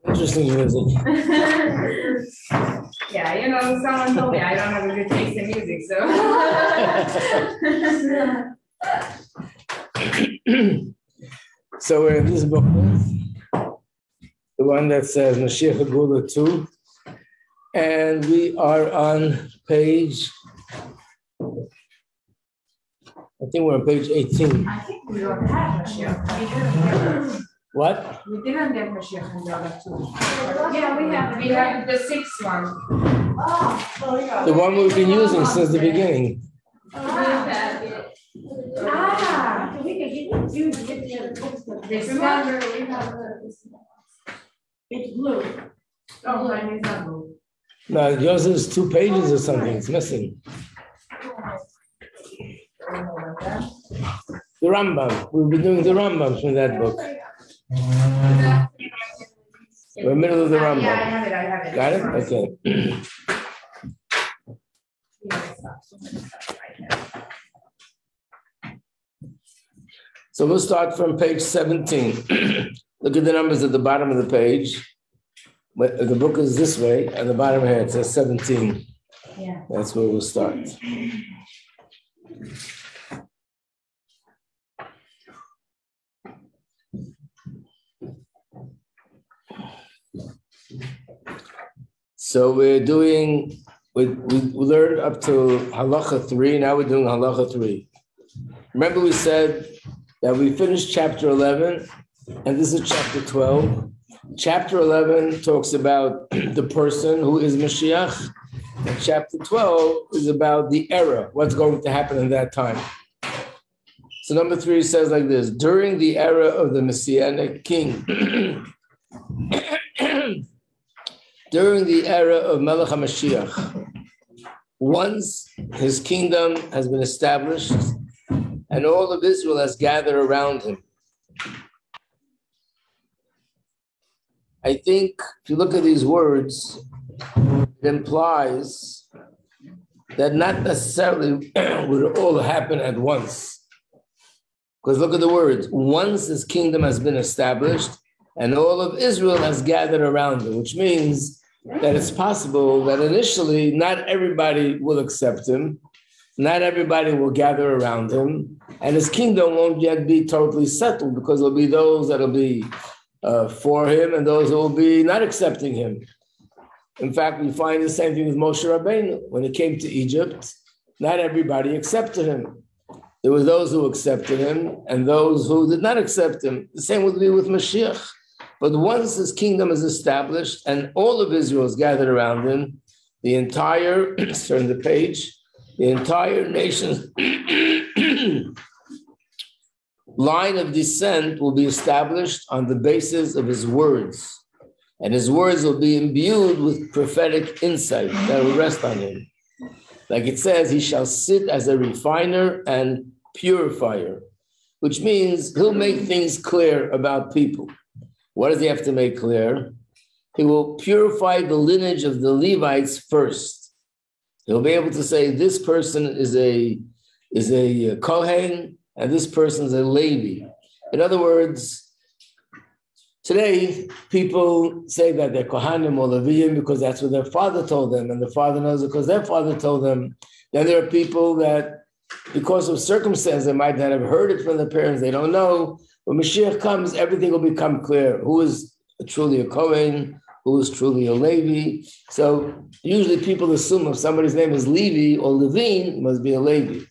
Interesting music. Yeah, you know, someone told me I don't have a good taste in music, so. So we're in this book, the one that says Moshiach Geulah 2, and we are on page, I think we're on page 18. I think we don't have Moshiach. What? We didn't get Moshiach in Geulah 2. Yeah, we have the sixth one. The one we've been using since the beginning. This one, it's blue. Oh, mine is not blue. No, yours is 2 pages or something, it's missing. The Rambam, we've been doing the Rambam from that book. We're in the middle of the Rambam. Yeah, I have it. Got it? Okay. So we'll start from page 17. Look at the numbers at the bottom of the page. The book is this way, and the bottom here it says 17. Yeah. That's where we'll start. So we learned up to halacha 3, now we're doing halacha 3. Remember we said that we finished chapter 11, and this is chapter 12. Chapter 11 talks about the person who is Moshiach, and chapter 12 is about the era, what's going to happen in that time. So number 3 says like this: during the era of the Messianic king, during the era of Melech HaMashiach, once his kingdom has been established and all of Israel has gathered around him. I think if you look at these words, it implies that not necessarily would it all happen at once. Because look at the words, once his kingdom has been established and all of Israel has gathered around him, which means that it's possible that initially not everybody will accept him, not everybody will gather around him, and his kingdom won't yet be totally settled because there'll be those that'll be for him and those who will be not accepting him. In fact, we find the same thing with Moshe Rabbeinu. When he came to Egypt, not everybody accepted him. There were those who accepted him and those who did not accept him. The same would be with Mashiach. But once his kingdom is established and all of Israel is gathered around him, the entire, turn the page, the entire nation's line of descent will be established on the basis of his words. And his words will be imbued with prophetic insight that will rest on him. Like it says, he shall sit as a refiner and purifier, which means he'll make things clear about people. What does he have to make clear? He will purify the lineage of the Levites first. He'll be able to say this person is a Kohen and this person is a Levi. In other words, today people say that they're Kohanim or Leviim because that's what their father told them, and the father knows it because their father told them. Then there are people that, because of circumstance, they might not have heard it from their parents, they don't know. When Mashiach comes, everything will become clear. Who is truly a Kohen? Who is truly a Levi? So usually people assume if somebody's name is Levi or Levine, it must be a Levi.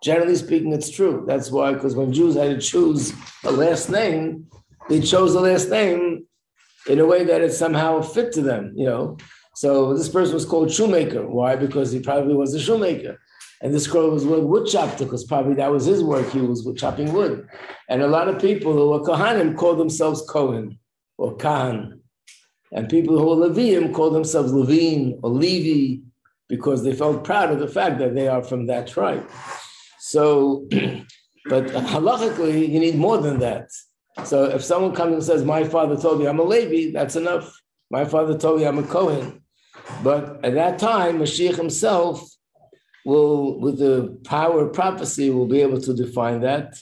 Generally speaking, it's true. That's why, because when Jews had to choose a last name, they chose the last name in a way that it somehow fit to them, you know. So this person was called shoemaker. Why? Because he probably was a shoemaker. And this girl was wood chopper because probably that was his work. He was chopping wood. And a lot of people who were Kohanim called themselves Kohen or Kahan. And people who were Leviim called themselves Levine or Levi because they felt proud of the fact that they are from that tribe. So, but halachically, you need more than that. So if someone comes and says, my father told me I'm a Levi, that's enough. My father told me I'm a Kohen. But at that time, Mashiach himself will, with the power of prophecy, will be able to define that.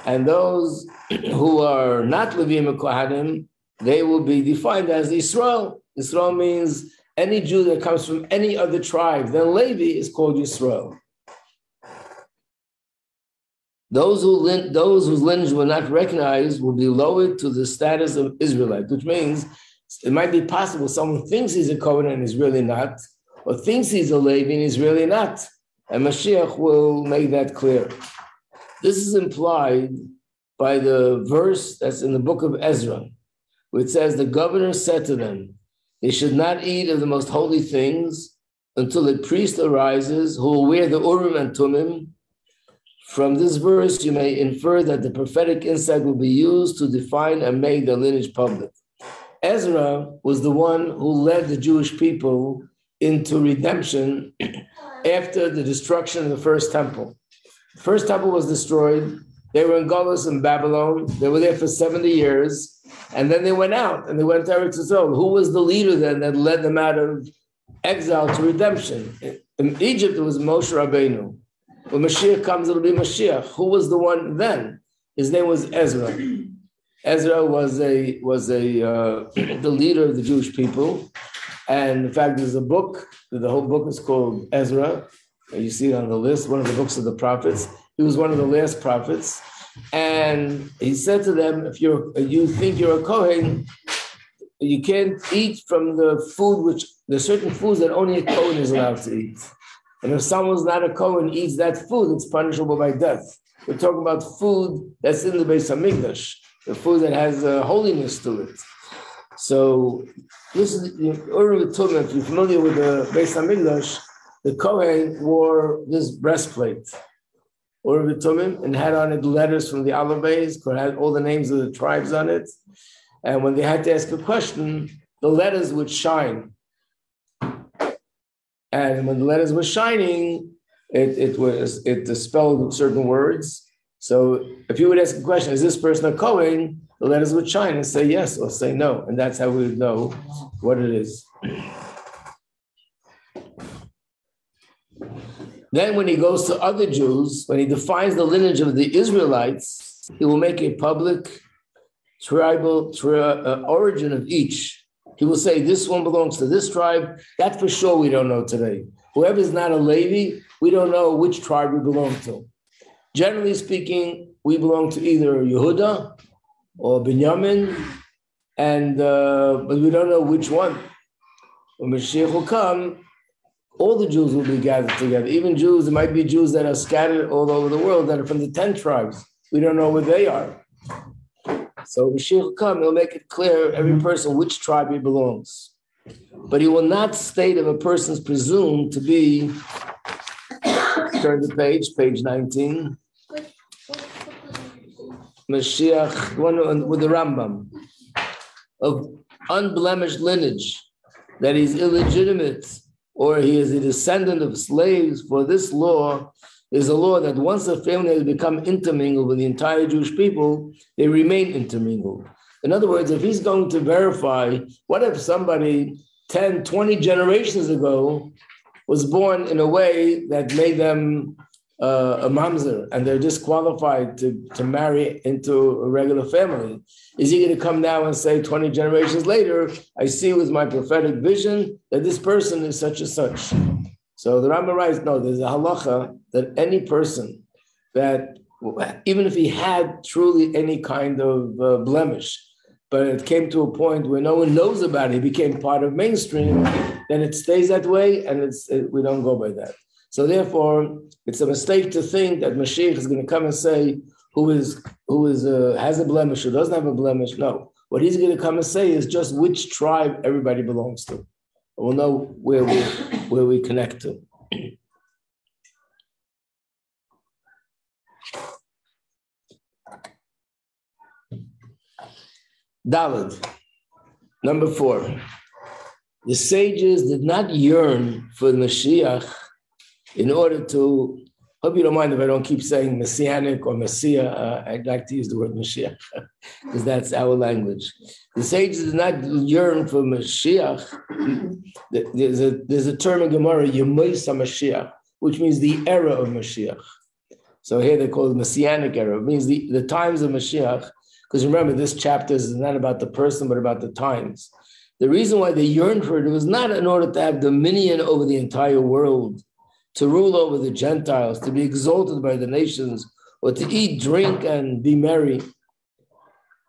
And those who are not Levim and Kohanim, they will be defined as Yisrael. Yisrael means any Jew that comes from any other tribe than Levi is called Yisrael. Those whose lineage were not recognized will be lowered to the status of Israelite, which means it might be possible someone thinks he's a Kohen and is really not, or thinks he's a Levi and is really not. And Moshiach will make that clear. This is implied by the verse that's in the book of Ezra, which says, the governor said to them, they should not eat of the most holy things until a priest arises who will wear the Urim and Tumim. From this verse, you may infer that the prophetic insight will be used to define and make the lineage public. Ezra was the one who led the Jewish people into redemption after the destruction of the first temple. The first temple was destroyed. They were in Geulah in Babylon. They were there for 70 years. And then they went out and they went to Eretz Yisrael. Who was the leader then that led them out of exile to redemption? In Egypt, it was Moshe Rabbeinu. When Mashiach comes, it'll be Mashiach. Who was the one then? His name was Ezra. Ezra was the leader of the Jewish people. And in fact, there's a book, the whole book is called Ezra. You see it on the list, one of the books of the prophets. He was one of the last prophets. And he said to them, if you think you're a Kohen, you can't eat from the food, which there's certain foods that only a Kohen is allowed to eat. And if someone's not a Kohen eats that food, it's punishable by death. We're talking about food that's in the Beis HaMikdash, the food that has holiness to it. So this is the Urim Tumim. If you're familiar with the Beis HaMikdash, the Kohen wore this breastplate, Urim Tumim, and had on it letters from the Aleph Beis, had all the names of the tribes on it. And when they had to ask a question, the letters would shine. And when the letters were shining, it dispelled certain words. So if you would ask a question, is this person a Kohen? The letters would shine and say yes or say no. And that's how we would know what it is. Then when he goes to other Jews, when he defines the lineage of the Israelites, he will make a public tribal origin of each. He will say, this one belongs to this tribe. That for sure we don't know today. Whoever is not a Levi, we don't know which tribe we belong to. Generally speaking, we belong to either Yehuda or Binyamin, but we don't know which one. When Mashiach will come, all the Jews will be gathered together. Even Jews, there might be Jews that are scattered all over the world that are from the 10 tribes. We don't know where they are. So Mashiach will come, he'll make it clear, every person, which tribe he belongs. But he will not state if a person is presumed to be, turn the page 19. Mashiach, one with the Rambam, of unblemished lineage, that he's illegitimate, or he is a descendant of slaves, for this law is a law that once a family has become intermingled with the entire Jewish people, they remain intermingled. In other words, if he's going to verify, what if somebody 10, 20 generations ago was born in a way that made them a mamzer, and they're disqualified to marry into a regular family? Is he going to come now and say 20 generations later, I see with my prophetic vision that this person is such and such? So the Rambam writes, no, there's a halacha that any person that, even if he had truly any kind of blemish, but it came to a point where no one knows about it, he became part of mainstream, then it stays that way, and we don't go by that. So therefore, it's a mistake to think that Mashiach is going to come and say who has a blemish or doesn't have a blemish. No, what he's going to come and say is just which tribe everybody belongs to. We'll know where we connect to. Daled, number 4. The sages did not yearn for the Mashiach in order to, hope you don't mind if I don't keep saying messianic or messiah. I'd like to use the word Mashiach because that's our language. The sages did not yearn for Mashiach. There's a term in Gemara, Yemois HaMashiach, which means the era of Mashiach. So here they call it Messianic era. It means the times of Mashiach, because remember, this chapter is not about the person, but about the times. The reason why they yearned for it was not in order to have dominion over the entire world, to rule over the Gentiles, to be exalted by the nations, or to eat, drink, and be merry.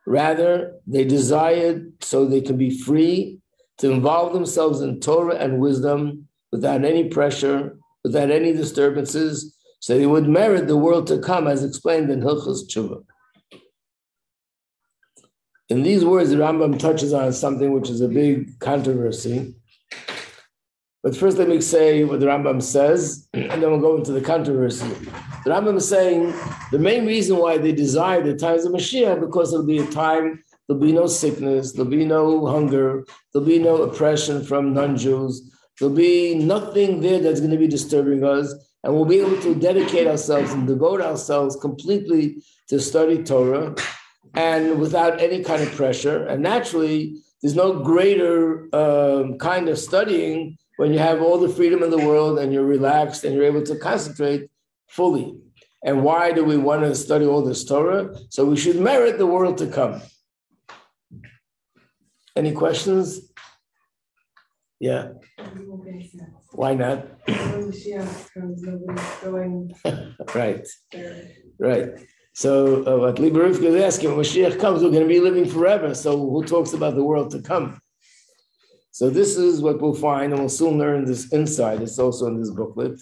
Rather, they desired so they can be free to involve themselves in Torah and wisdom without any pressure, without any disturbances, so they would merit the world to come, as explained in Hilchos Tshuva. In these words, the Rambam touches on something which is a big controversy. But first, let me say what the Rambam says, and then we'll go into the controversy. The Rambam is saying the main reason why they desire the times of Mashiach, because there'll be a time, there'll be no sickness, there'll be no hunger, there'll be no oppression from non-Jews, there'll be nothing there that's going to be disturbing us, and we'll be able to dedicate ourselves and devote ourselves completely to study Torah, and without any kind of pressure. And naturally, there's no greater kind of studying when you have all the freedom in the world and you're relaxed and you're able to concentrate fully. And why do we want to study all this Torah? So we should merit the world to come. Any questions? Yeah. Why not? Right. Right. So what Lieber Rivka is asking, when Mashiach comes, we're going to be living forever. So who talks about the world to come? So this is what we'll find, and we'll soon learn this insight. It's also in this booklet,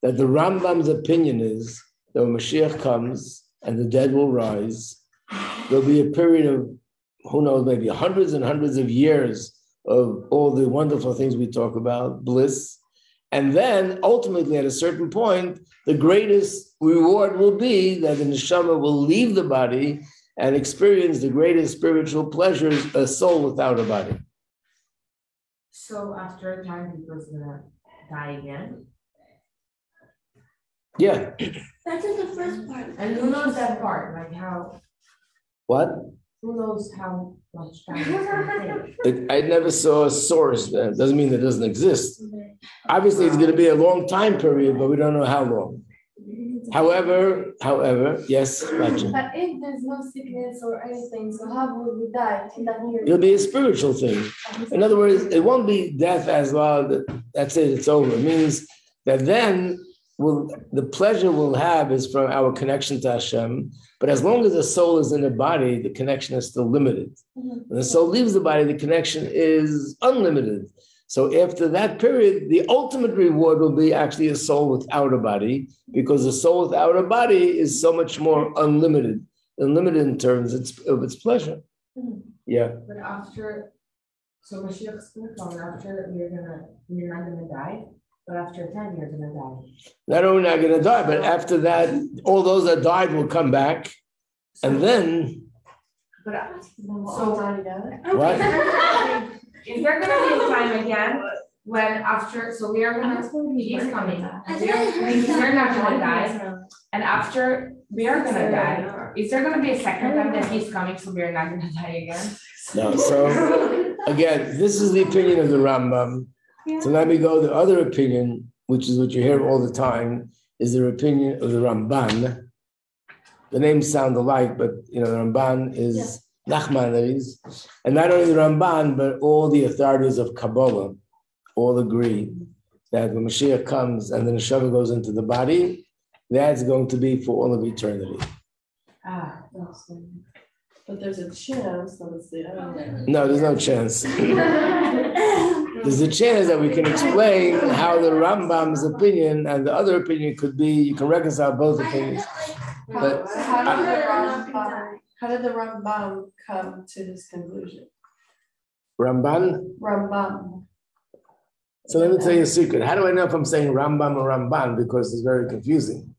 that the Rambam's opinion is that when Mashiach comes and the dead will rise, there'll be a period of, who knows, maybe hundreds and hundreds of years of all the wonderful things we talk about, bliss. And then ultimately at a certain point, the greatest reward will be that the neshama will leave the body and experience the greatest spiritual pleasures, a soul without a body. So after a time, people's gonna die again? Yeah. That's in the first part. And who knows that part? Like how? What? Who knows how much time it's gonna take? I never saw a source. That doesn't mean it doesn't exist. Obviously, it's going to be a long time period, but we don't know how long. However, yes, Raja. But if there's no sickness or anything, so how will we die in that year? It'll be a spiritual thing. In other words, it won't be death as well. That's it. It's over. It means that then the pleasure we'll have is from our connection to Hashem. But as long as the soul is in the body, the connection is still limited. When the soul leaves the body, the connection is unlimited. So after that period, the ultimate reward will be actually a soul without a body, because a soul without a body is so much more unlimited in terms of its pleasure. Yeah. But after, so Mashiach's gonna come, and after we're not gonna die, but after 10 you're gonna die. Not only not gonna die, but after that, all those that died will come back, and then. But What? Is there going to be a time again when after, so we are going to, he's coming, we're not going to die, and after we are going to die, is there going to be a second time that he's coming so we are not going to die again? No, so again, this is the opinion of the Rambam. So let me go, the other opinion, which is what you hear all the time, is the opinion of the Ramban. The names sound alike, but the Ramban is Nachmanides, and not only the Ramban, but all the authorities of Kabbalah all agree that when Mashiach comes and the neshama goes into the body, that's going to be for all of eternity. But there's a chance that it's the other. No, there's no chance. There's a chance that we can explain how the Rambam's opinion and the other opinion could be, you can reconcile both opinions. But how did the Rambam come to his conclusion? Rambam? So let me tell you a secret. How do I know if I'm saying Rambam or Ramban? Because it's very confusing.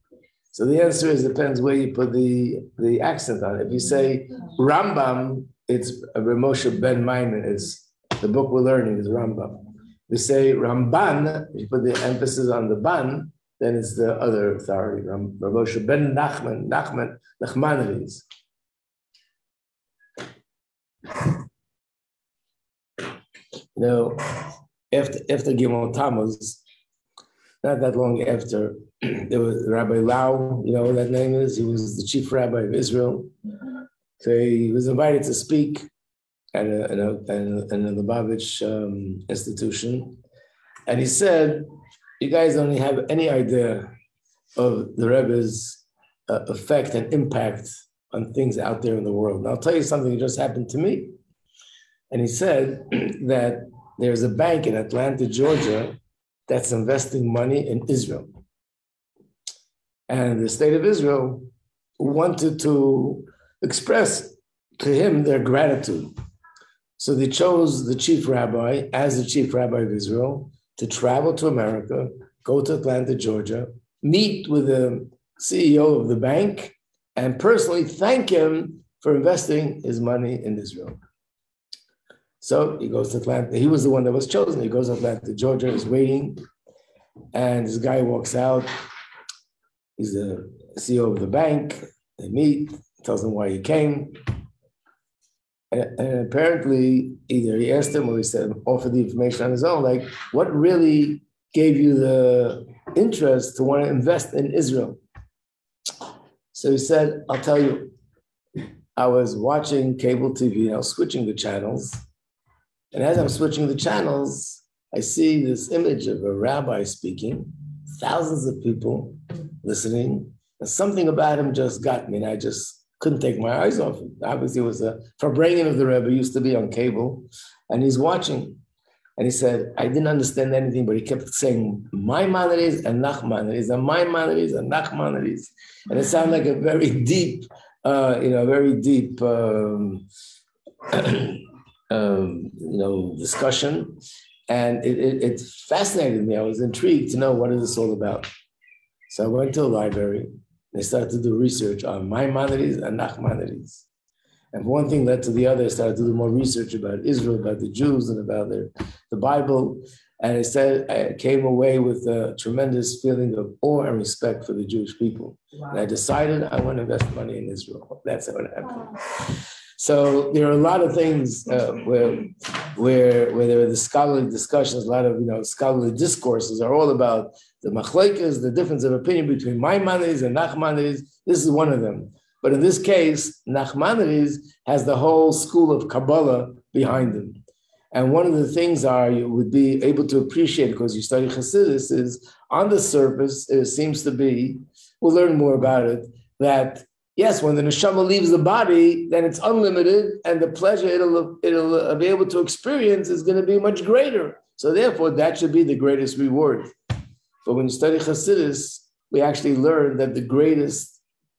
So the answer is, depends where you put the accent on it. If you say Rambam, it's Rabbi Moshe ben Maimon. It's the book we're learning is Rambam. If you say Ramban, if you put the emphasis on the ban, then it's the other authority, Rabbi Moshe ben Nachmanides. After Gimel Tammuz, not that long after, there was Rabbi Lau, you know what that name is? He was the chief rabbi of Israel. So he was invited to speak at a Lubavitch institution. And he said, you guys don't have any idea of the Rebbe's effect and impact on things out there in the world. And I'll tell you something that just happened to me. And he said that there's a bank in Atlanta, Georgia, that's investing money in Israel. And the state of Israel wanted to express to him their gratitude. So they chose the chief rabbi as the chief rabbi of Israel to travel to America, go to Atlanta, Georgia, meet with the CEO of the bank, and personally thank him for investing his money in Israel. So he goes to Atlanta. He was the one that was chosen. He goes to Atlanta, Georgia, is waiting, and this guy walks out. He's the CEO of the bank. They meet, tells him why he came. And apparently, either he asked him or he said, offered the information on his own, like, what really gave you the interest to want to invest in Israel? So he said, I'll tell you, I was watching cable TV, I was switching the channels. And as I'm switching the channels, I see this image of a rabbi speaking, thousands of people listening, and something about him just got me, and I just couldn't take my eyes off him. Obviously, it was a Farbrengen of the Rebbe, used to be on cable, and he's watching. And he said, I didn't understand anything, but he kept saying, Maimonides and Nachmanides, and Maimonides and Nachmanides. And it sounded like a very deep, discussion. And it fascinated me. I was intrigued to know what is this all about. So I went to a library. They started to do research on Maimonides and Nachmanides. And one thing led to the other. I started to do more research about Israel, about the Jews, and about the Bible. And I came away with a tremendous feeling of awe and respect for the Jewish people. Wow. And I decided I want to invest money in Israel. That's how it happened. Wow. So there are a lot of things where there are the scholarly discussions, a lot of scholarly discourses are all about the machlekes, the difference of opinion between Maimonides and Nachmanides. This is one of them. But in this case, Nachmanides has the whole school of Kabbalah behind him. And one of the things you would be able to appreciate, because you study Chassidus, is on the surface, it seems to be, we'll learn more about it, that yes, when the neshama leaves the body, then it's unlimited, and the pleasure it'll be able to experience is going to be much greater. So therefore, that should be the greatest reward. But when you study Chassidus, we actually learn that the greatest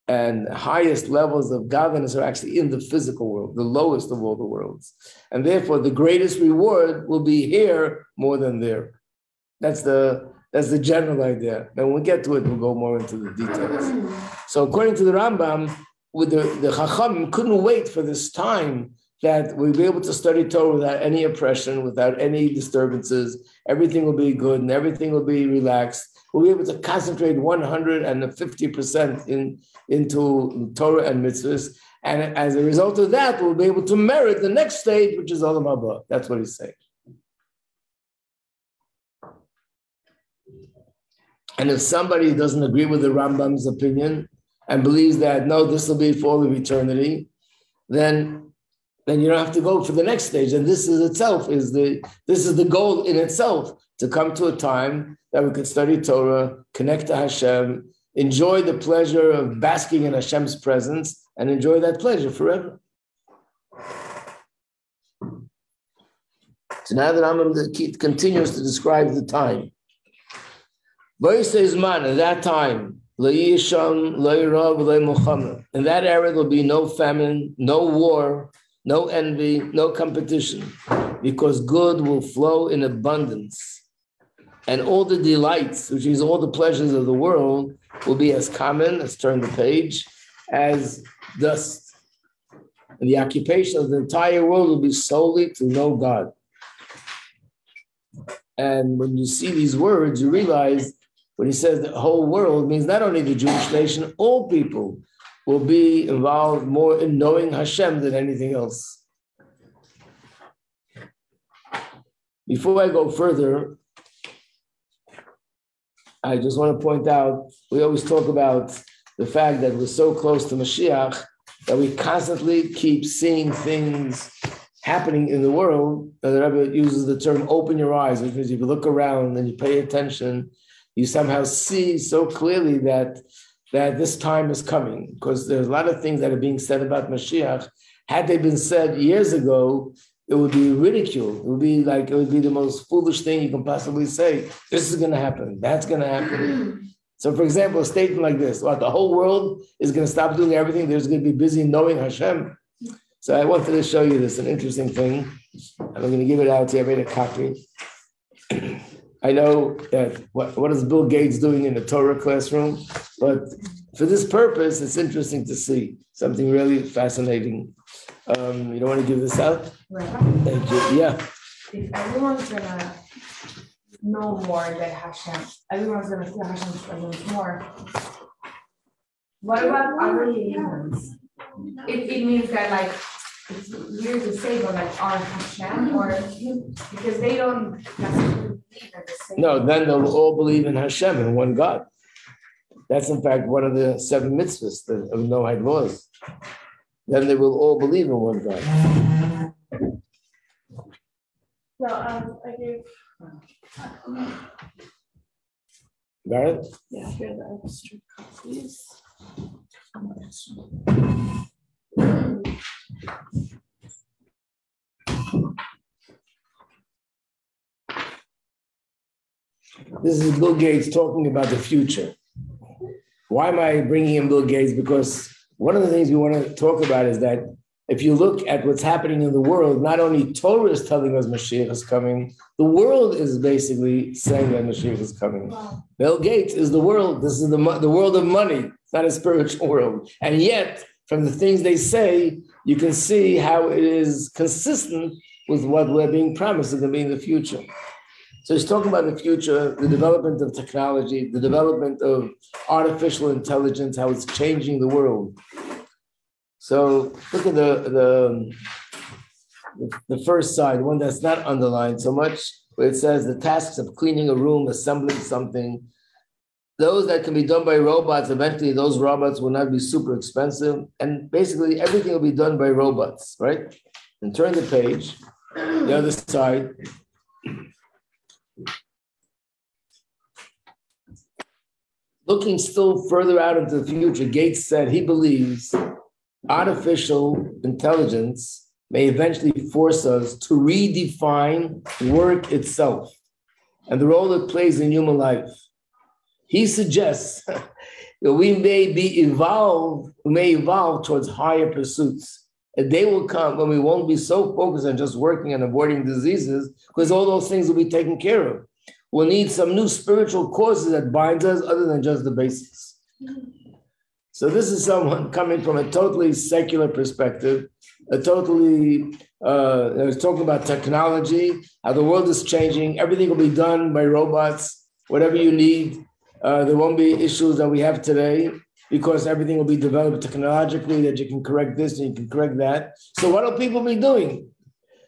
and highest levels of godliness are actually in the physical world, the lowest of all the worlds. And therefore, the greatest reward will be here more than there. That's the general idea. And when we get to it, we'll go more into the details. So according to the Rambam, with the Chacham couldn't wait for this time that we'll be able to study Torah without any oppression, without any disturbances. Everything will be good and everything will be relaxed. We'll be able to concentrate 150% into Torah and mitzvahs. And as a result of that, we'll be able to merit the next stage, which is Olam Haba. That's what he's saying. And if somebody doesn't agree with the Rambam's opinion and believes that, no, this will be for all of eternity, then you don't have to go for the next stage. And this is the goal in itself, to come to a time that we could study Torah, connect to Hashem, enjoy the pleasure of basking in Hashem's presence, and enjoy that pleasure forever. So now the Rambam continues to describe the time. At that time, in that era, there'll be no famine, no war, no envy, no competition, because good will flow in abundance. And all the delights, which is all the pleasures of the world, will be as common, let's turn the page, as dust. And the occupation of the entire world will be solely to know God. And when you see these words, you realize when he says the whole world means not only the Jewish nation, all people will be involved more in knowing Hashem than anything else. Before I go further, I just want to point out, we always talk about the fact that we're so close to Moshiach that we constantly keep seeing things happening in the world. And the Rebbe uses the term open your eyes, which means if you look around and you pay attention, you somehow see so clearly that this time is coming, because there's a lot of things that are being said about Mashiach. Had they been said years ago, it would be ridiculed. It would be the most foolish thing you can possibly say. This is going to happen. That's going to happen. So, for example, a statement like this: "Well, the whole world is going to stop doing everything. They're just going to be busy knowing Hashem." So, I wanted to show you this, an interesting thing. I'm going to give it out to you. I made a copy. I know that what is Bill Gates doing in the Torah classroom, but for this purpose, it's interesting to see something really fascinating. You don't want to give this out? Right. Thank you. Yeah. If everyone's gonna know more that Hashem, everyone's gonna see Hashem's presence more. What about other humans? It means that, like, it's weird to say, but like our Hashem, or because they don't necessarily believe in the same. No, then they'll all believe in Hashem and one God. That's in fact one of the 7 mitzvahs of Noahide laws. Then they will all believe in one God. No, I gave. Got it? Yeah, here are the extra copies. This is Bill Gates talking about the future. Why am I bringing in Bill Gates? Because one of the things we want to talk about is that if you look at what's happening in the world, not only Torah is telling us Mashiach is coming, the world is basically saying that Mashiach is coming. Wow. Bill Gates is the world. This is the world of money. It's not a spiritual world. And yet, from the things they say, you can see how it is consistent with what we're being promised is going to be in the future. So he's talking about the future, the development of technology, the development of artificial intelligence, how it's changing the world. So look at the first side, one that's not underlined so much, where it says the tasks of cleaning a room, assembling something, those that can be done by robots, eventually those robots will not be super expensive. And basically everything will be done by robots, right? And turn the page, the other side. Looking still further out into the future, Gates said he believes artificial intelligence may eventually force us to redefine work itself and the role it plays in human life. He suggests that we may evolve towards higher pursuits. A day will come when we won't be so focused on just working and avoiding diseases, because all those things will be taken care of. We'll need some new spiritual causes that binds us other than just the basics. So this is someone coming from a totally secular perspective, talking about technology, how the world is changing. Everything will be done by robots, whatever you need. There won't be issues that we have today because everything will be developed technologically, that you can correct this and you can correct that. So what will people be doing?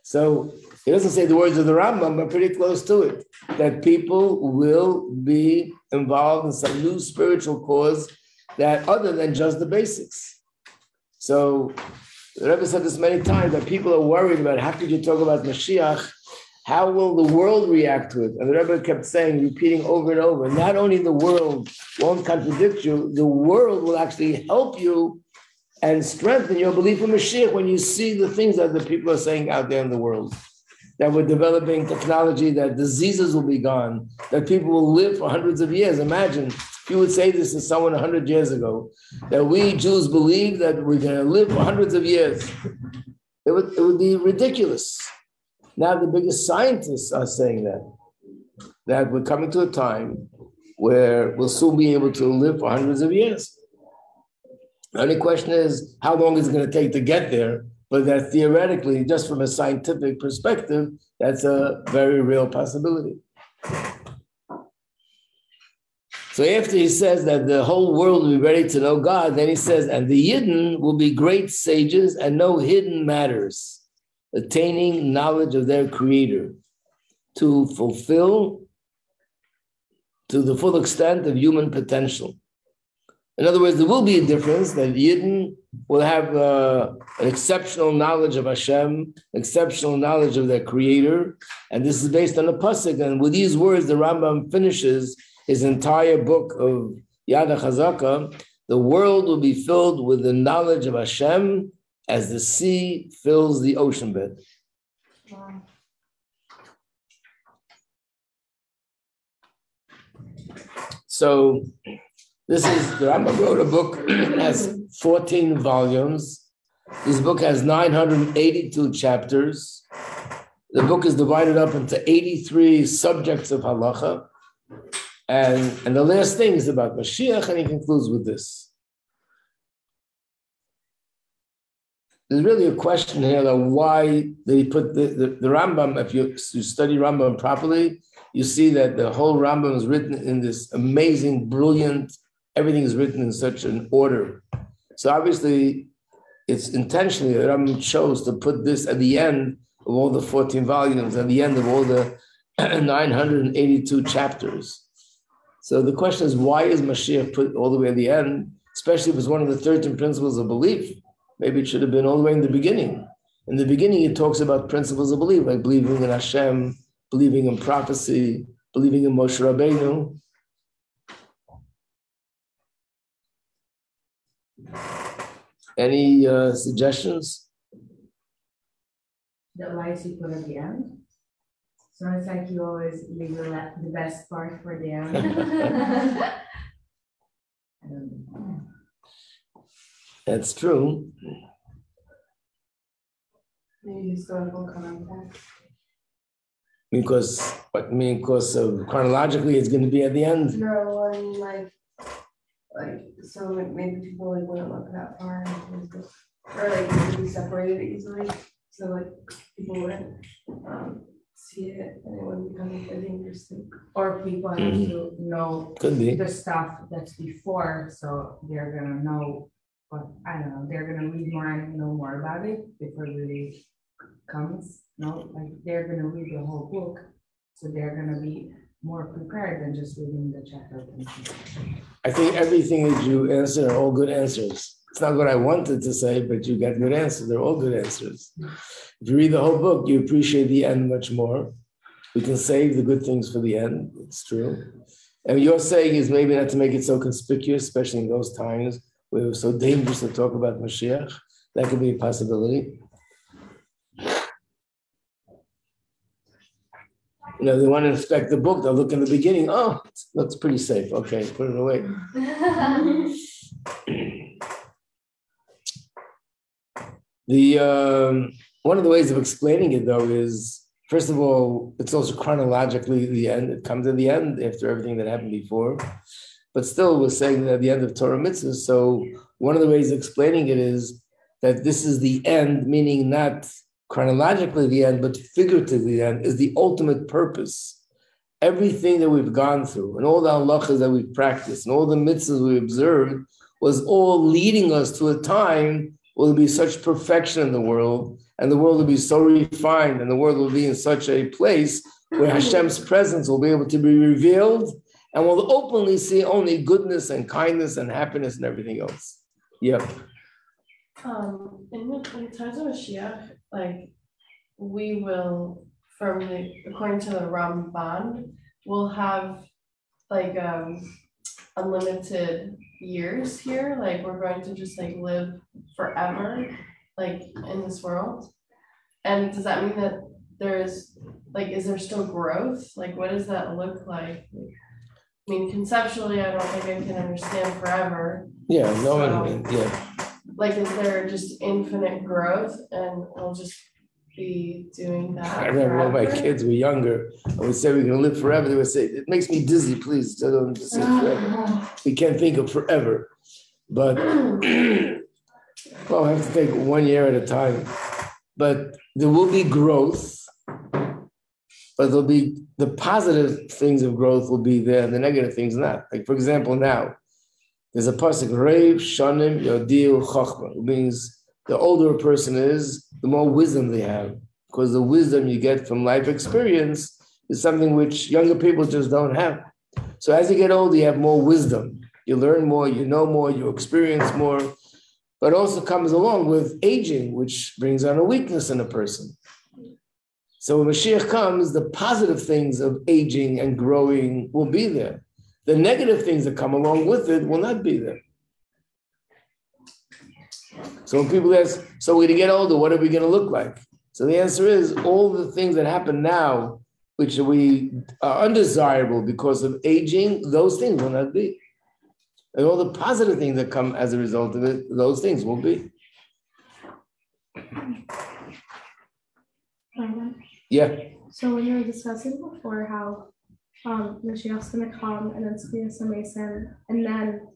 So he doesn't say the words of the Rambam, but pretty close to it, that people will be involved in some new spiritual cause that other than just the basics. So the Rebbe said this many times, that people are worried about how could you talk about Mashiach, how will the world react to it? And the Rebbe kept saying, repeating over and over, not only the world won't contradict you, the world will actually help you and strengthen your belief in Mashiach when you see the things that the people are saying out there in the world. That we're developing technology, that diseases will be gone, that people will live for hundreds of years. Imagine if you would say this to someone 100 years ago, that we Jews believe that we're going to live for hundreds of years. It would be ridiculous. Now the biggest scientists are saying that we're coming to a time where we'll soon be able to live for hundreds of years. The only question is, how long is it going to take to get there? But that theoretically, just from a scientific perspective, that's a very real possibility. So after he says that the whole world will be ready to know God, then he says, and the Yidden will be great sages and know hidden matters, attaining knowledge of their Creator, to fulfill to the full extent of human potential. In other words, there will be a difference that Yidden will have an exceptional knowledge of Hashem, exceptional knowledge of their Creator, and this is based on a pasuk. And with these words, the Rambam finishes his entire book of Yad HaChazaka. The world will be filled with the knowledge of Hashem as the sea fills the ocean bed. Wow. So this is, the Rambam wrote a book that has 14 volumes. This book has 982 chapters. The book is divided up into 83 subjects of halacha. And the last thing is about Moshiach, and he concludes with this. There's really a question here of why did he put the Rambam, if you study Rambam properly, you see that the whole Rambam is written in this amazing, brilliant, everything is written in such an order. So obviously, it's intentionally that Rambam chose to put this at the end of all the 14 volumes, at the end of all the 982 chapters. So the question is, why is Mashiach put all the way at the end, especially if it's one of the 13 principles of belief? Maybe it should have been all the way in the beginning. In the beginning, it talks about principles of belief, like believing in Hashem, believing in prophecy, believing in Moshe Rabbeinu. Any suggestions? The lies you put at the end. So it's like you always leave the best part for the end. That's true. Maybe historical context. Because chronologically it's going to be at the end. No, I mean like so maybe people like wouldn't look that far, or like it would be separated easily, so like people wouldn't see it and it wouldn't become a dangerous thing. Or people have to know Could be. the stuff that's before, so they're gonna know. But I don't know, they're gonna read more and know more about it before it really comes. No, like they're gonna read the whole book, so they're gonna be more prepared than just reading the chapter. I think everything that you answer are all good answers. It's not what I wanted to say, but you got good answers. They're all good answers. If you read the whole book, you appreciate the end much more. We can save the good things for the end. It's true. And what you're saying is maybe not to make it so conspicuous, especially in those times where it was so dangerous to talk about Moshiach. That could be a possibility. You know, they want to inspect the book, they'll look in the beginning, oh, it looks pretty safe. Okay, put it away. One of the ways of explaining it, though, is, first of all, it's also chronologically the end. It comes at the end after everything that happened before. But still, we're saying that at the end of Torah mitzvahs. So one of the ways of explaining it is that this is the end, meaning not chronologically the end, but figuratively the end, is the ultimate purpose. Everything that we've gone through and all the halachas that we've practiced and all the mitzvahs we observed was all leading us to a time where there will be such perfection in the world, and the world will be so refined, and the world will be in such a place where Hashem's presence will be able to be revealed, and we'll openly see only goodness and kindness and happiness and everything else. Yep. In times of Moshiach, like we will, according to the Ramban, we'll have like unlimited years here. Like we're going to just like live forever, like in this world. And does that mean that is there still growth? Like what does that look like? I mean, conceptually, I don't think I can understand forever. Yeah, no one, yeah. Like, is there just infinite growth and we'll just be doing that? I remember when my kids were younger, I would say we're going to live forever. They would say, it makes me dizzy, please. Don't just say forever. We can't think of forever. But, well, I have to take 1 year at a time. But there will be growth, but there'll be the positive things of growth will be there and the negative things not. Like, for example, now, there's a pasuk, Reiv Shanim Yodil Chochma. It means the older a person is, the more wisdom they have. Because the wisdom you get from life experience is something which younger people just don't have. So as you get older, you have more wisdom. You learn more, you know more, you experience more. But also comes along with aging, which brings on a weakness in a person. So when Mashiach comes, the positive things of aging and growing will be there. The negative things that come along with it will not be there. So when people ask, so we're going to get older, what are we going to look like? So the answer is all the things that happen now, which we are undesirable because of aging, those things will not be. And all the positive things that come as a result of it, those things will be. Yeah. So when you were discussing before how Moshiach's going to come and then it's going to be a Mason, and then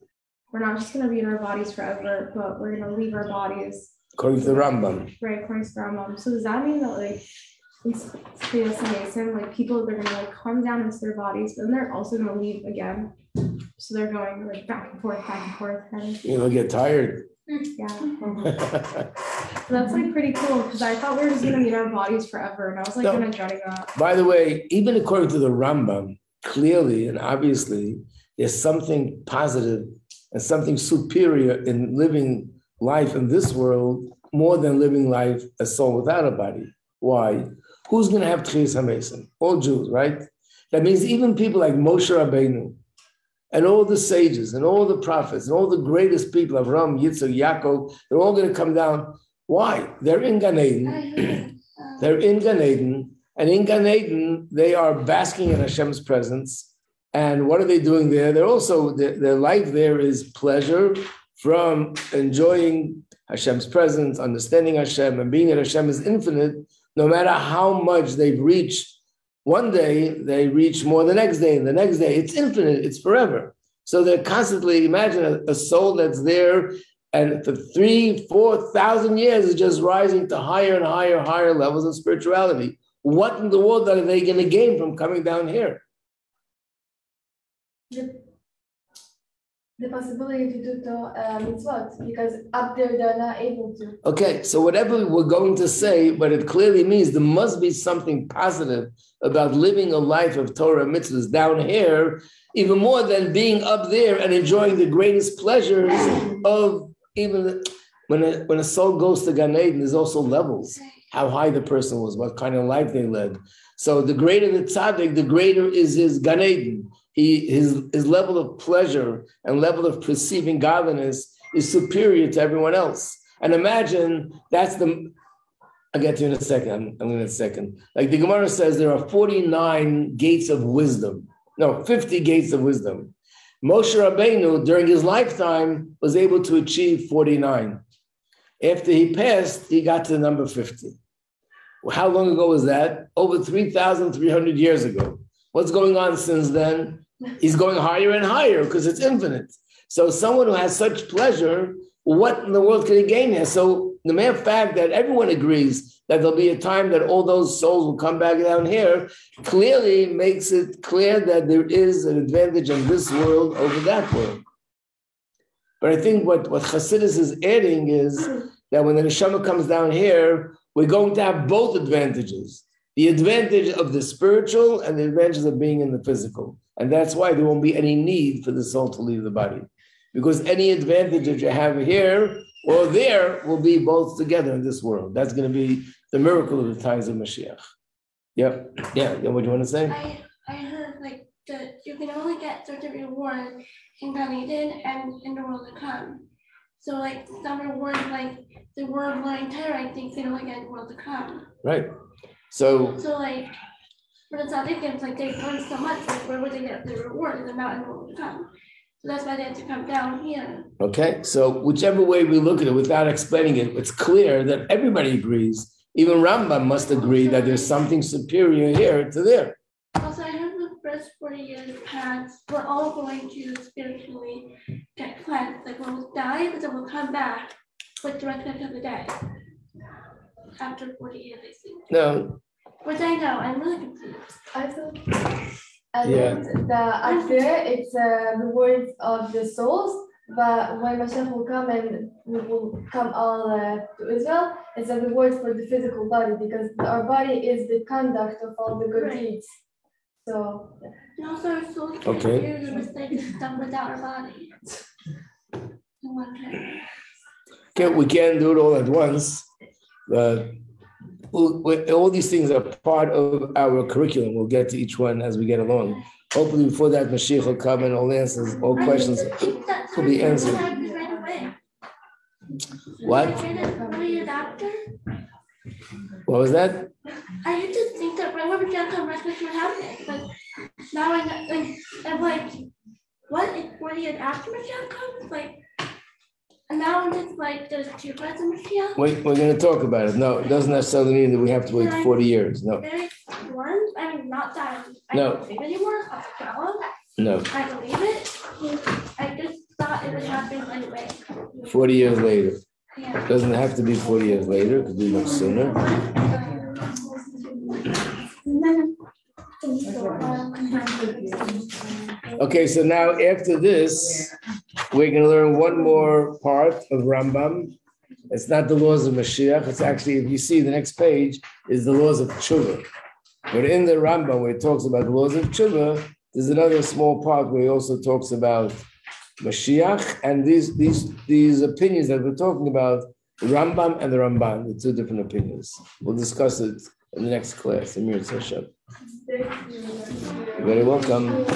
we're not just going to be in our bodies forever, but we're going to leave our bodies. According to the Rambam. Right, according to the Rambam. So does that mean that like in Kislev Mason, like people, they're going to like come down into their bodies, but then they're also going to leave again? So they're going like back and forth, and You'll get tired. Yeah. So that's like pretty cool because I thought we were just gonna be in our bodies forever, and I was like kind of dreading that. By the way, even according to the Rambam, clearly and obviously, there's something positive and something superior in living life in this world more than living life a soul without a body. Why? Who's going to have Tchias HaMesim? All Jews, right? That means even people like Moshe Rabbeinu and all the sages and all the prophets and all the greatest people, Avraham, Yitzhak, Yaakov, they're all going to come down. Why? They're in Gan Eden. They're in Gan Eden. And in Gan Eden, they are basking in Hashem's presence. And what are they doing there? They're also, their life there is pleasure from enjoying Hashem's presence, understanding Hashem, and being that Hashem is infinite. No matter how much they've reached, one day they reach more the next day, and the next day it's infinite, it's forever. So they're constantly, imagine a soul that's there, and for 3,000-4,000 years is just rising to higher and higher levels of spirituality. What in the world are they going to gain from coming down here? The possibility to do the mitzvot, because up there they're not able to. Okay, so whatever we're going to say, but it clearly means there must be something positive about living a life of Torah mitzvahs down here, even more than being up there and enjoying the greatest pleasures of even when a soul goes to Gan Eden, there's also levels, how high the person was, what kind of life they led. So the greater the tzaddik, the greater is his Gan Eden. His level of pleasure and level of perceiving godliness is superior to everyone else. And imagine that's I'll get to you in a second. I'm going to second. Like the Gemara says, there are 49 gates of wisdom. No, 50 gates of wisdom. Moshe Rabbeinu, during his lifetime, was able to achieve 49. After he passed, he got to the number 50. Well, how long ago was that? Over 3,300 years ago. What's going on since then? He's going higher and higher because it's infinite. So someone who has such pleasure, what in the world can he gain here? So the mere fact that everyone agrees that there'll be a time that all those souls will come back down here clearly makes it clear that there is an advantage in this world over that world. But I think what Chassidus is adding is that when the neshama comes down here, we're going to have both advantages. The advantage of the spiritual and the advantage of being in the physical. And that's why there won't be any need for the soul to leave the body. Because any advantage that you have here or there will be both together in this world. That's going to be the miracle of the times of Moshiach. Yep. Yeah. What do you want to say? I heard like that you can only get certain reward in Gan Eden and in the world to come. So like some reward, like the word of learning Torah, I think they only get in the world to come. Right. So like for the Tzaddikim, like they learn so much, like where would they get the reward if they're not in the world to come? So that's why they have to come down here. Okay, so whichever way we look at it, without explaining it, it's clear that everybody agrees. Even Rambam must agree that there's something superior here to there. Also, I heard the first 40 years past, we're all going to spiritually get cleansed. Like when we die, but then we'll come back with the resurrection of the dead. After 40 years, I think. No. Which I know, I'm really confused. I think up there it's the rewards of the souls, but when Moshiach will come and we will come all to Israel, it's a reward for the physical body because our body is the conduct of all the good deeds. So And also our souls can Okay. do the mistake is done without our body. In one time. Okay, we can't do it all at once. All these things are part of our curriculum. We'll get to each one as we get along. Hopefully, before that, Mashiach will come and all answers, all questions will be answered. What? What was that? I used to think that right when Mashiach comes, Christmas would happen, but now I'm like, what? It's 40 years after Mashiach comes? Like, and now I'm just like, there's two parts of Mashiach. We're going to talk about it. No, it doesn't necessarily mean that we have to wait 40 years. No. There's one, I mean, not that I No. don't believe anymore. No. I believe it. I just thought it would happen anyway. 40 years later. Yeah. It doesn't have to be 40 years later. It could be much sooner. Okay, so now after this, we're going to learn one more part of Rambam. It's not the laws of Mashiach. It's actually, if you see the next page, is the laws of Tshuva. But in the Rambam, where it talks about the laws of Tshuva, there's another small part where he also talks about Mashiach and these opinions that we're talking about, the Rambam and the Ramban, the two different opinions. We'll discuss it in the next class. Amir Tzashem. You're very welcome.